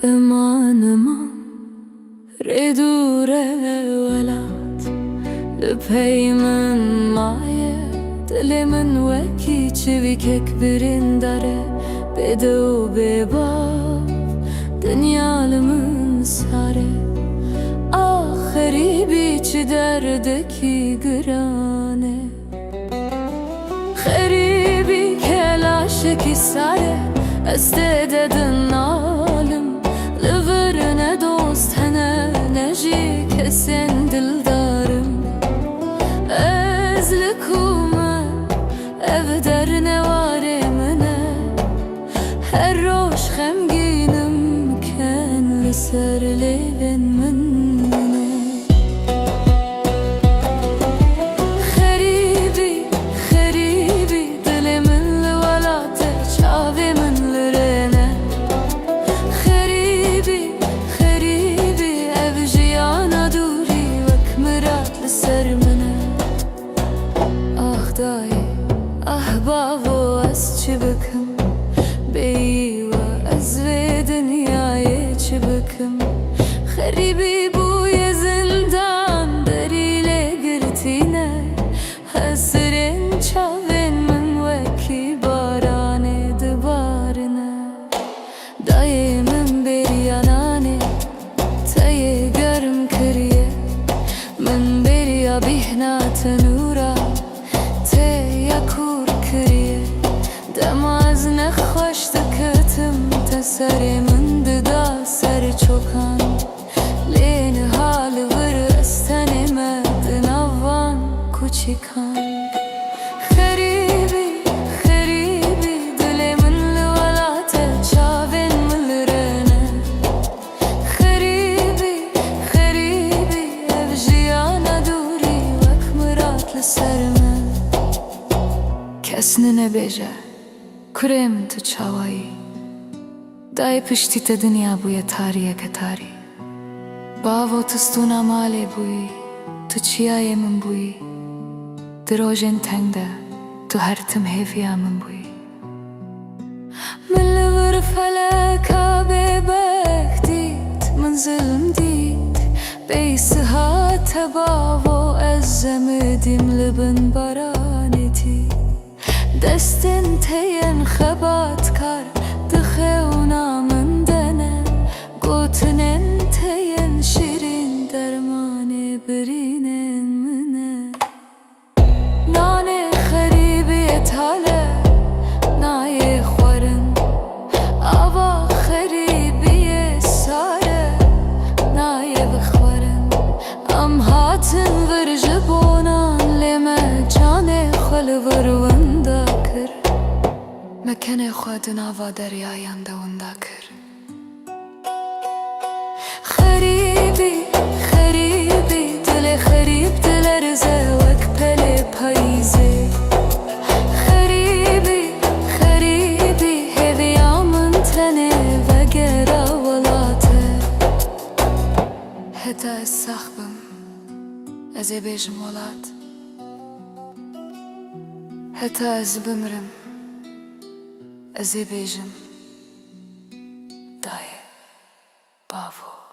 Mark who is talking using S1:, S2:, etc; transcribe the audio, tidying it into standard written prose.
S1: امان امان ردوره ولات لپی من مایه دل من وکی چوی که برین داره بده و بباف دنیا من ساره آخری بیچ دردکی گرانه خریبی که لاشکی ساره استددن عالم لورنه دوست هنه نجی کسین دلدارم از لکومه ev در نواره منه هر روش خمگینم کن لسر لیلن منه خریبی دل من لولاته چاوی من لرنه خریبی ev جیانا دوری وک مراد لسر منه آه دایی آه بابا از چی بکم بی و از وی دنیای چی بکم خریبی بوی زندان دریل گرتینه حسرین چاوین من وکی بارانه دبارنه دایی من بریانانه تایی گرم کریه من بریا بیهنا تنورا تیا کور کریه دم از نخوش دکتم تسری من ددا سر چوکان لین حال ور استنی مد نوان کوچیکان خریبی دل من لولاته چاوین من لرنه خریبی ev جیانا دوری وک مراد لسر من کس نبیجه کریم تو چاوایی دای پشتی تا دنیا بوی تاریه که تاری باو تستونا مالی بوی تو چیای من بوی دروژن تنگ ده تو هر تم هیفیا من بوی من لور فلکا ببختید من ظلم دید بیسها تباو از زمدیم لبن برانتی دستن تین خبات کار دخونا من دنه گوتنن تین شیرین درمان برینن منه نان خریبی تاله نای خورن آوا خریبی ساره نای بخورن ام هاتن ورج بونان لیمه جان خلور وندا کر مکن خود نوا دریایم دوندا کر خریبی دل خریب دل رزه وک پل پاییزه خریبی هویا من تنه و گرا ولاته حتی از سخبم از بیجم ولات حتی از بمرم از بیجم دای بابو